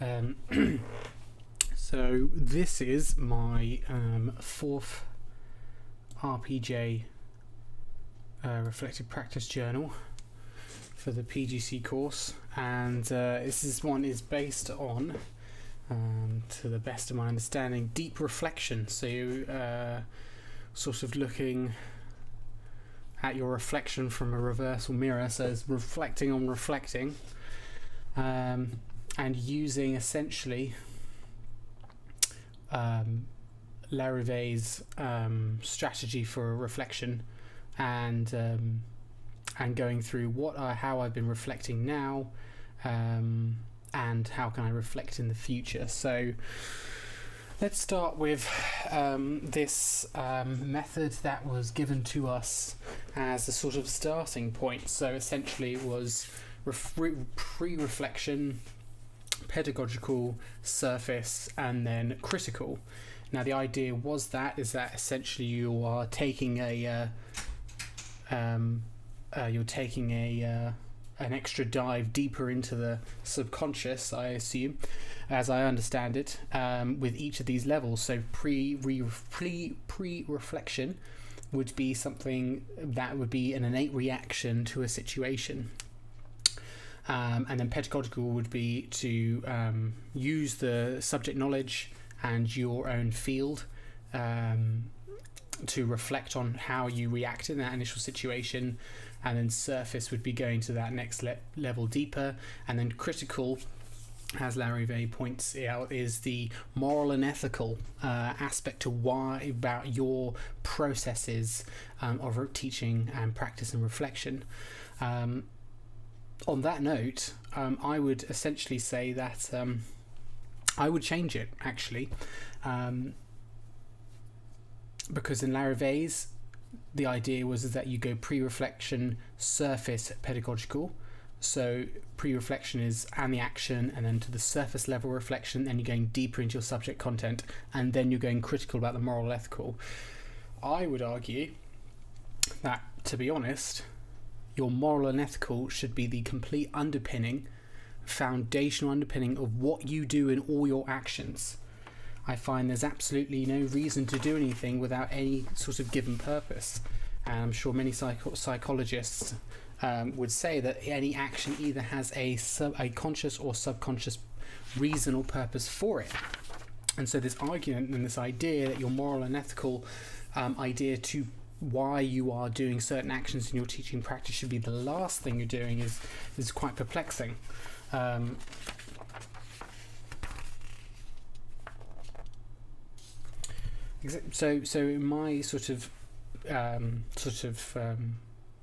Um, so this is my fourth RPJ reflective practice journal for the PGC course, and this one is based on, to the best of my understanding, deep reflection. So sort of looking at your reflection from a reversal mirror, so it's reflecting on reflecting, and using essentially Larivay's strategy for reflection, and going through how I've been reflecting now, and how can I reflect in the future. So let's start with this method that was given to us as a sort of starting point. So essentially it was pre-reflection, pedagogical, surface, and then critical. Now the idea is that essentially you are taking an extra dive deeper into the subconscious, I assume, as I understand it, with each of these levels. So pre-reflection would be something that would be an innate reaction to a situation. And then pedagogical would be to use the subject knowledge and your own field to reflect on how you react in that initial situation. And then surface would be going to that next level deeper. And then critical, as Larivay points out, is the moral and ethical aspect to why about your processes of teaching and practice and reflection. On that note, I would essentially say that I would change it, actually, because in Larivay's, the idea was that you go pre-reflection, surface, pedagogical. So pre-reflection is and the action, and then to the surface level reflection, then you're going deeper into your subject content, and then you're going critical about the moral ethical. I would argue that, to be honest, your moral and ethical should be the complete underpinning, foundational underpinning of what you do in all your actions. I find there's absolutely no reason to do anything without any sort of given purpose. And I'm sure many psychologists would say that any action either has a conscious or subconscious reason or purpose for it. And so this argument and this idea that your moral and ethical idea to why you are doing certain actions in your teaching practice should be the last thing you're doing is quite perplexing. So my sort of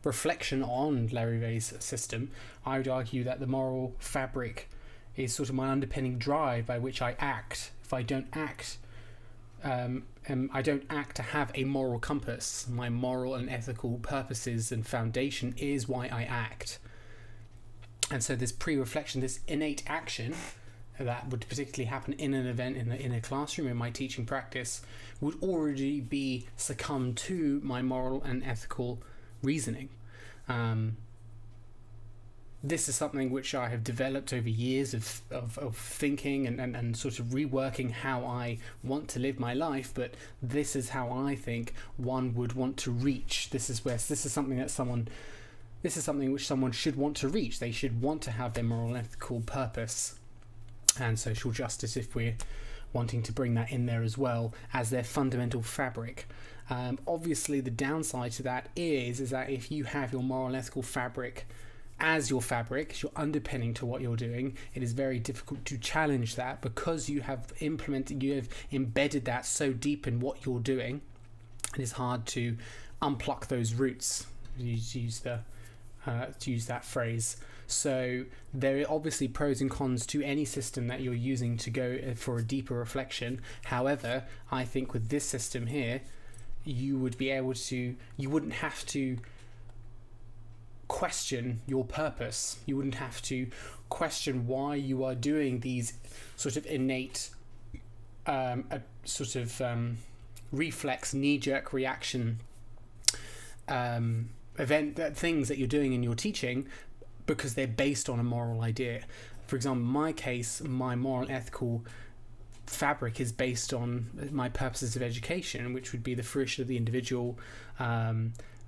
reflection on Larivay's system, I would argue that the moral fabric is sort of my underpinning drive by which I act. If I don't act, I don't act to have a moral compass. My moral and ethical purposes and foundation is why I act. And so this pre-reflection, this innate action that would particularly happen in an event in a classroom in my teaching practice would already be succumb to my moral and ethical reasoning. This is something which I have developed over years of thinking and sort of reworking how I want to live my life, but this is how I think one would want to reach. This is something which someone should want to reach. They should want to have their moral and ethical purpose and social justice, if we're wanting to bring that in there as well, as their fundamental fabric. Obviously the downside to that is that if you have your moral and ethical fabric as your fabric, your underpinning to what you're doing, it is very difficult to challenge that, because you have embedded that so deep in what you're doing. It is hard to unpluck those roots, to use that phrase. So there are obviously pros and cons to any system that you're using to go for a deeper reflection. However, I think with this system here, you wouldn't have to question your purpose. You wouldn't have to question why you are doing these sort of innate reflex, knee-jerk reaction things that you're doing in your teaching, because they're based on a moral idea. for example, in my case, my moral and ethical fabric is based on my purposes of education, which would be the fruition of the individual,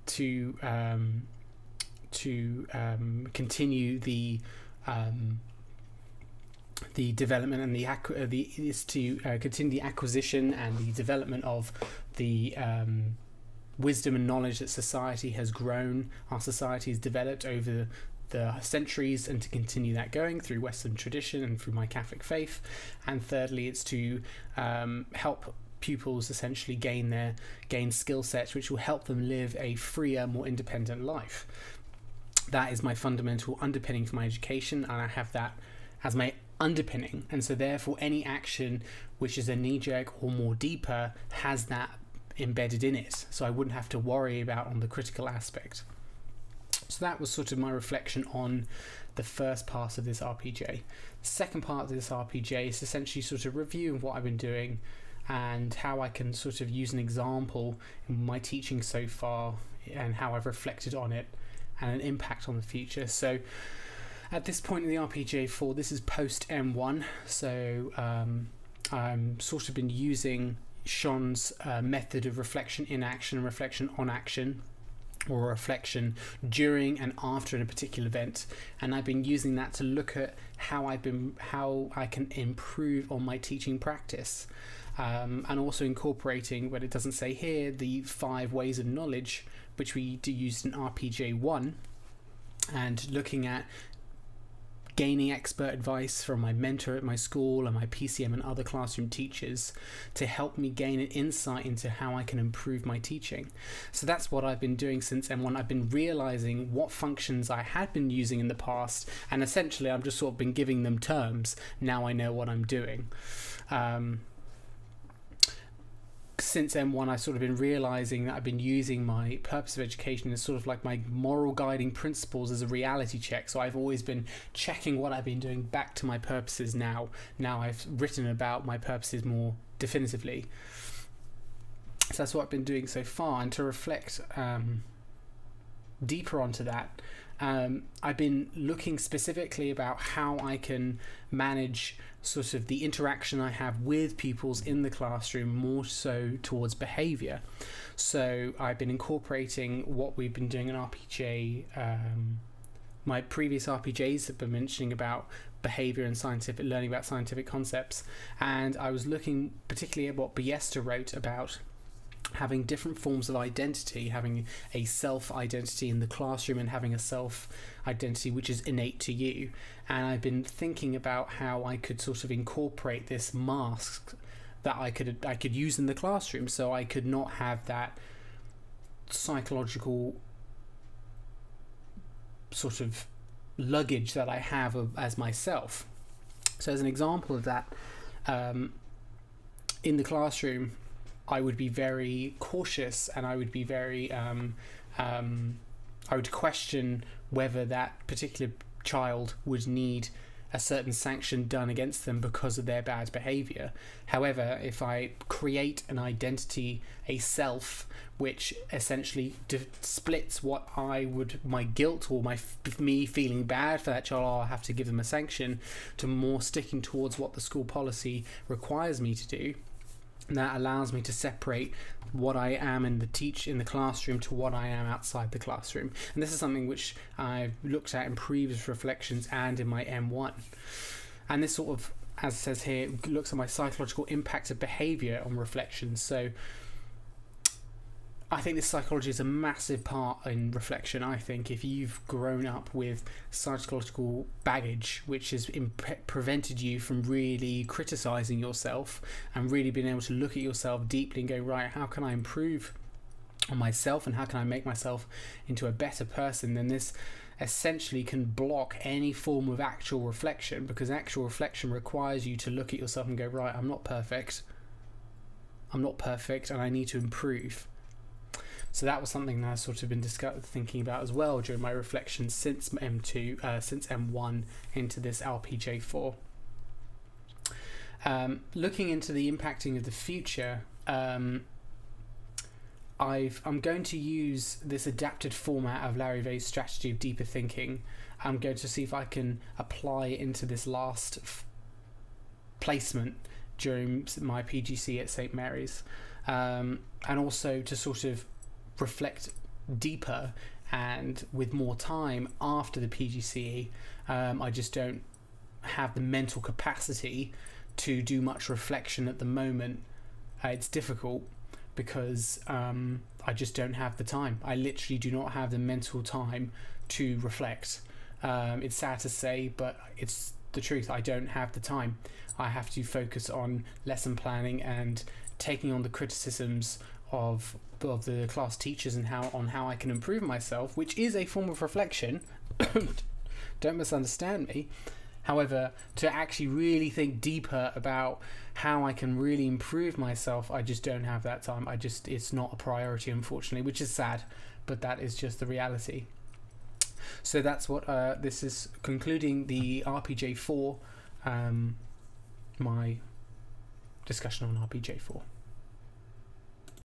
to continue the development and continue the acquisition and the development of the wisdom and knowledge that society has grown, our society has developed over the centuries, and to continue that going through Western tradition and through my Catholic faith. And thirdly, it's to help pupils essentially gain skill sets which will help them live a freer, more independent life. That is my fundamental underpinning for my education, and I have that as my underpinning, and so therefore any action which is a knee-jerk or more deeper has that embedded in it, so I wouldn't have to worry about on the critical aspect. So that was sort of my reflection on the first part of this RPJ. The second part of this RPJ is essentially sort of review of what I've been doing and how I can sort of use an example in my teaching so far and how I've reflected on it and an impact on the future. So at this point in the RPJ4, this is post M1, so I'm sort of been using Sean's method of reflection in action and reflection on action, or reflection during and after in a particular event, and I've been using that to look at how I can improve on my teaching practice, and also incorporating, what it doesn't say here, the 5 ways of knowledge which we do use in RPJ1, and looking at gaining expert advice from my mentor at my school and my PCM and other classroom teachers to help me gain an insight into how I can improve my teaching. So that's what I've been doing since M1. I've been realizing what functions I had been using in the past, and essentially I've just sort of been giving them terms. Now I know what I'm doing. Since M1, I've sort of been realizing that I've been using my purpose of education as sort of like my moral guiding principles as a reality check. So I've always been checking what I've been doing back to my purposes now. Now I've written about my purposes more definitively. So that's what I've been doing so far. And to reflect deeper onto that, I've been looking specifically about how I can manage sort of the interaction I have with pupils in the classroom more so towards behaviour. So I've been incorporating what we've been doing in RPJ. My previous RPJs have been mentioning about behaviour and scientific learning about scientific concepts, and I was looking particularly at what Biesta wrote about having different forms of identity, having a self-identity in the classroom and having a self-identity which is innate to you. And I've been thinking about how I could sort of incorporate this mask that I could use in the classroom, so I could not have that psychological sort of luggage that I have as myself. So as an example of that, in the classroom, I would be very cautious, and I would be very I would question whether that particular child would need a certain sanction done against them because of their bad behavior. However, if I create an identity, a self, which essentially splits what my guilt or me feeling bad for that child, I have to give them a sanction, to more sticking towards what the school policy requires me to do, that allows me to separate what I am in the classroom to what I am outside the classroom. And this is something which I've looked at in previous reflections and in my M1. And this sort of, as it says here, looks at my psychological impact of behaviour on reflection. So I think this psychology is a massive part in reflection. I think if you've grown up with psychological baggage which has prevented you from really criticising yourself and really being able to look at yourself deeply and go, right, how can I improve on myself and how can I make myself into a better person, then this essentially can block any form of actual reflection, because actual reflection requires you to look at yourself and go, right, I'm not perfect and I need to improve. So that was something that I've sort of been thinking about as well during my reflections since M1 into this RPJ4. Looking into the impacting of the future, I'm going to use this adapted format of Larry Vay's strategy of deeper thinking I'm going to see if I can apply into this last placement during my PGC at St Mary's, and also to sort of reflect deeper and with more time after the PGCE. I just don't have the mental capacity to do much reflection at the moment. It's difficult because I just don't have the time. I literally do not have the mental time to reflect. It's sad to say, but it's the truth. I don't have the time. I have to focus on lesson planning and taking on the criticisms of the class teachers and how I can improve myself, which is a form of reflection. Don't misunderstand me. However, to actually really think deeper about how I can really improve myself, I just don't have that time. It's not a priority, unfortunately, which is sad, but that is just the reality. So that's what this is concluding the RPJ4, my discussion on RPJ4.